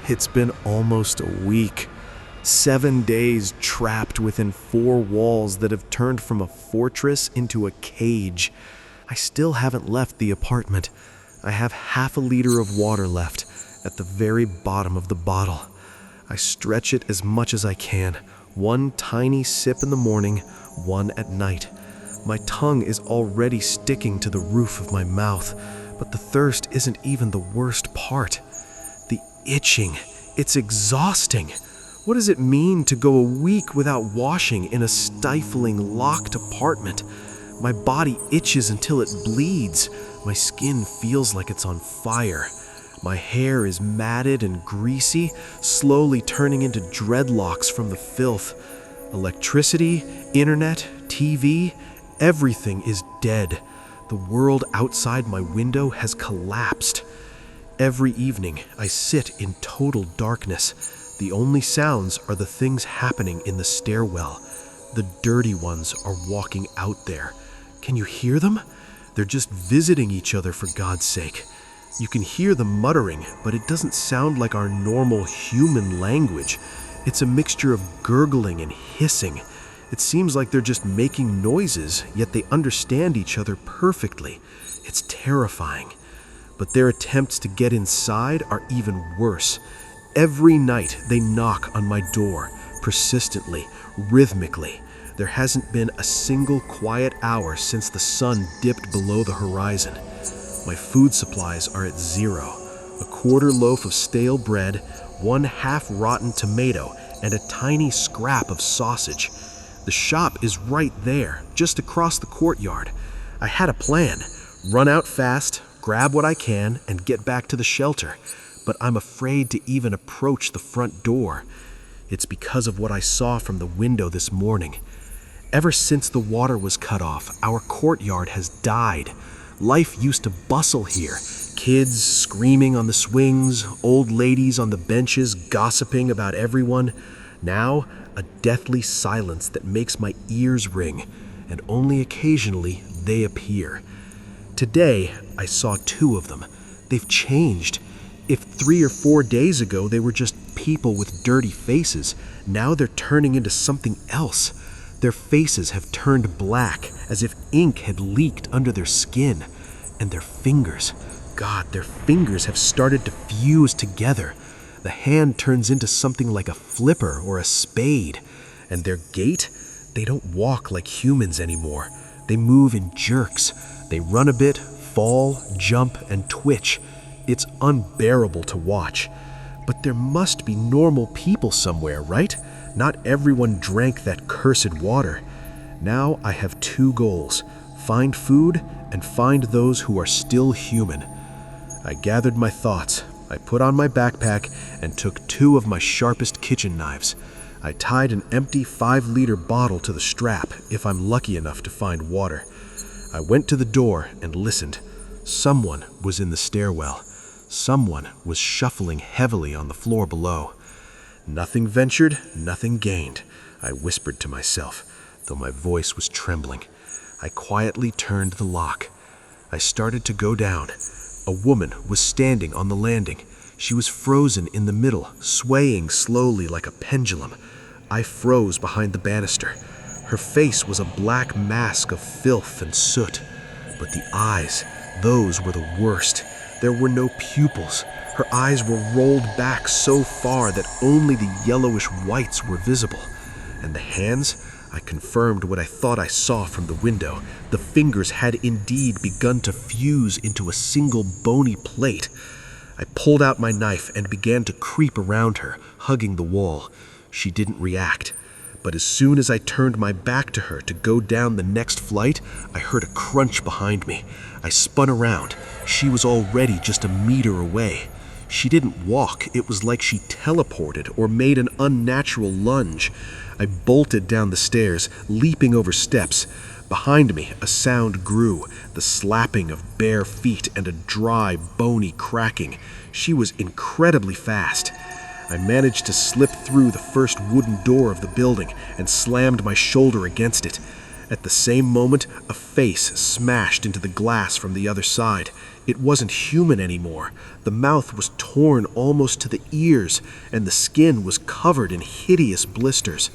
It's been almost a week. 7 days trapped within 4 walls that have turned from a fortress into a cage. I still haven't left the apartment. I have half a liter of water left at the very bottom of the bottle. I stretch it as much as I can, one tiny sip in the morning, one at night. My tongue is already sticking to the roof of my mouth, but the thirst isn't even the worst part. The itching, it's exhausting. What does it mean to go a week without washing in a stifling, locked apartment? My body itches until it bleeds. My skin feels like it's on fire. My hair is matted and greasy, slowly turning into dreadlocks from the filth. Electricity, internet, TV, everything is dead. The world outside my window has collapsed. Every evening, I sit in total darkness. The only sounds are the things happening in the stairwell. The dirty ones are walking out there. Can you hear them? They're just visiting each other, for God's sake. You can hear them muttering, but it doesn't sound like our normal human language. It's a mixture of gurgling and hissing. It seems like they're just making noises, yet they understand each other perfectly. It's terrifying. But their attempts to get inside are even worse. Every night they knock on my door, persistently, rhythmically. There hasn't been a single quiet hour since the sun dipped below the horizon. My food supplies are at 0. A quarter loaf of stale bread, 1 half-rotten tomato, and a tiny scrap of sausage. The shop is right there, just across the courtyard. I had a plan. Run out fast, grab what I can, and get back to the shelter. But I'm afraid to even approach the front door. It's because of what I saw from the window this morning. Ever since the water was cut off, our courtyard has died. Life used to bustle here. Kids screaming on the swings, old ladies on the benches gossiping about everyone. Now, a deathly silence that makes my ears ring, and only occasionally they appear. Today, I saw 2 of them. They've changed. If 3 or 4 days ago they were just people with dirty faces, now they're turning into something else. Their faces have turned black, as if ink had leaked under their skin. And their fingers, God, their fingers have started to fuse together. The hand turns into something like a flipper or a spade. And their gait, they don't walk like humans anymore. They move in jerks. They run a bit, fall, jump, and twitch. It's unbearable to watch. But there must be normal people somewhere, right? Not everyone drank that cursed water. Now I have 2 goals: find food and find those who are still human. I gathered my thoughts. I put on my backpack and took 2 of my sharpest kitchen knives. I tied an empty 5-liter bottle to the strap if I'm lucky enough to find water. I went to the door and listened. Someone was in the stairwell. Someone was shuffling heavily on the floor below. Nothing ventured, nothing gained, I whispered to myself, though my voice was trembling. I quietly turned the lock. I started to go down. A woman was standing on the landing. She was frozen in the middle, swaying slowly like a pendulum. I froze behind the banister. Her face was a black mask of filth and soot. But the eyes, those were the worst. There were no pupils. Her eyes were rolled back so far that only the yellowish whites were visible. And the hands? I confirmed what I thought I saw from the window. The fingers had indeed begun to fuse into a single bony plate. I pulled out my knife and began to creep around her, hugging the wall. She didn't react. But as soon as I turned my back to her to go down the next flight, I heard a crunch behind me. I spun around. She was already just a meter away. She didn't walk. It was like she teleported or made an unnatural lunge. I bolted down the stairs, leaping over steps. Behind me, a sound grew, the slapping of bare feet and a dry, bony cracking. She was incredibly fast. I managed to slip through the first wooden door of the building and slammed my shoulder against it. At the same moment, a face smashed into the glass from the other side. It wasn't human anymore. The mouth was torn almost to the ears, and the skin was covered in hideous blisters.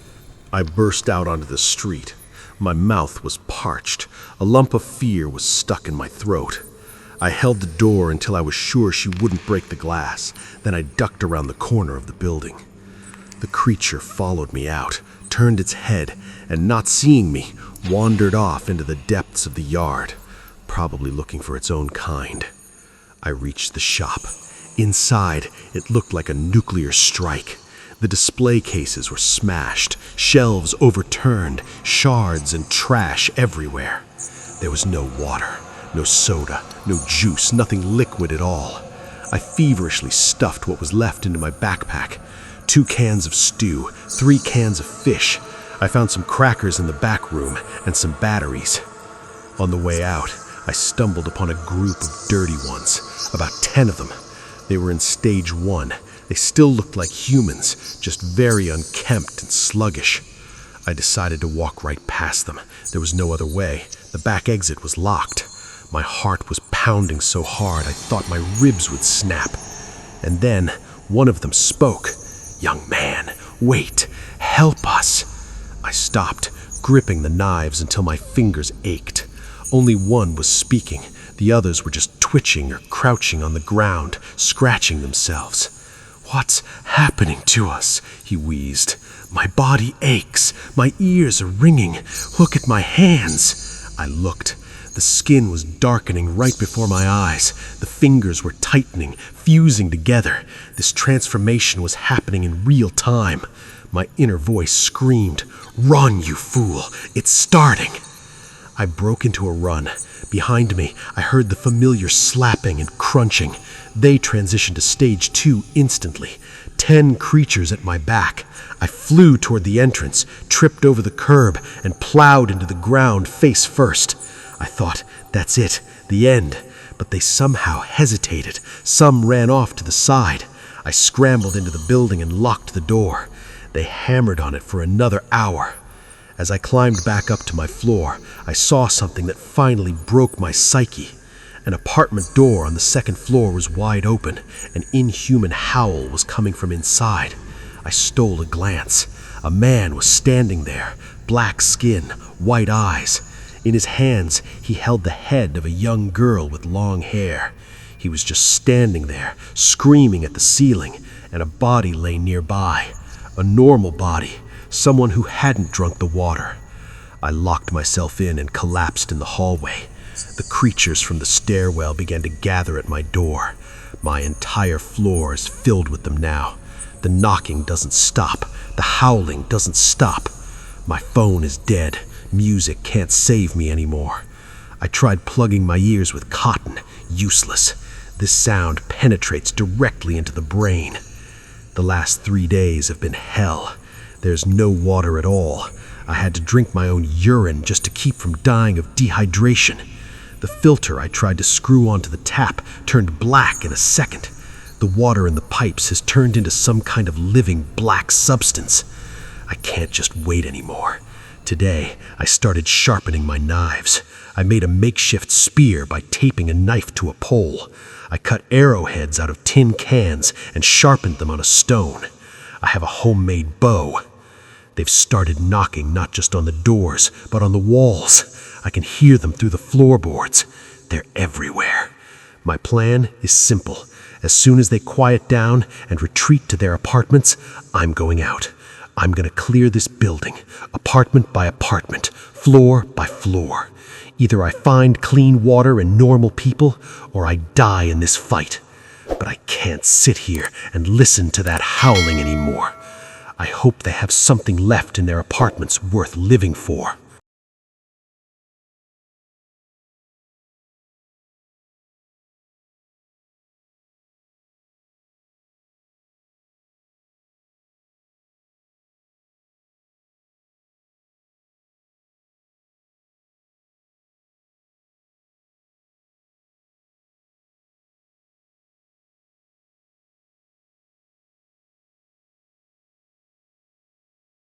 I burst out onto the street. My mouth was parched. A lump of fear was stuck in my throat. I held the door until I was sure she wouldn't break the glass. Then I ducked around the corner of the building. The creature followed me out, turned its head, and not seeing me, wandered off into the depths of the yard, probably looking for its own kind. I reached the shop. Inside, it looked like a nuclear strike. The display cases were smashed, shelves overturned, shards and trash everywhere. There was no water, no soda, no juice, nothing liquid at all. I feverishly stuffed what was left into my backpack. 2 cans of stew, 3 cans of fish. I found some crackers in the back room and some batteries. On the way out, I stumbled upon a group of dirty ones, about 10 of them. They were in stage 1. They still looked like humans, just very unkempt and sluggish. I decided to walk right past them. There was no other way. The back exit was locked. My heart was pounding so hard I thought my ribs would snap. And then one of them spoke. "Young man, wait, help us." I stopped, gripping the knives until my fingers ached. Only one was speaking. The others were just twitching or crouching on the ground, scratching themselves. "What's happening to us?" he wheezed. "My body aches. My ears are ringing. Look at my hands." I looked. The skin was darkening right before my eyes. The fingers were tightening, fusing together. This transformation was happening in real time. My inner voice screamed, "Run, you fool! It's starting!" I broke into a run. Behind me, I heard the familiar slapping and crunching. They transitioned to stage 2 instantly. 10 creatures at my back. I flew toward the entrance, tripped over the curb, and plowed into the ground face first. I thought, that's it, the end. But they somehow hesitated. Some ran off to the side. I scrambled into the building and locked the door. They hammered on it for another hour. As I climbed back up to my floor, I saw something that finally broke my psyche. An apartment door on the 2nd floor was wide open. An inhuman howl was coming from inside. I stole a glance. A man was standing there, black skin, white eyes. In his hands, he held the head of a young girl with long hair. He was just standing there, screaming at the ceiling, and a body lay nearby. A normal body, someone who hadn't drunk the water. I locked myself in and collapsed in the hallway. The creatures from the stairwell began to gather at my door. My entire floor is filled with them now. The knocking doesn't stop. The howling doesn't stop. My phone is dead. Music can't save me anymore. I tried plugging my ears with cotton. Useless. This sound penetrates directly into the brain. The last 3 days have been hell. There's no water at all. I had to drink my own urine just to keep from dying of dehydration. The filter I tried to screw onto the tap turned black in a second. The water in the pipes has turned into some kind of living black substance. I can't just wait anymore. Today, I started sharpening my knives. I made a makeshift spear by taping a knife to a pole. I cut arrowheads out of tin cans and sharpened them on a stone. I have a homemade bow. They've started knocking not just on the doors, but on the walls. I can hear them through the floorboards. They're everywhere. My plan is simple. As soon as they quiet down and retreat to their apartments, I'm going out. I'm going to clear this building, apartment by apartment, floor by floor. Either I find clean water and normal people, or I die in this fight. But I can't sit here and listen to that howling anymore. I hope they have something left in their apartments worth living for.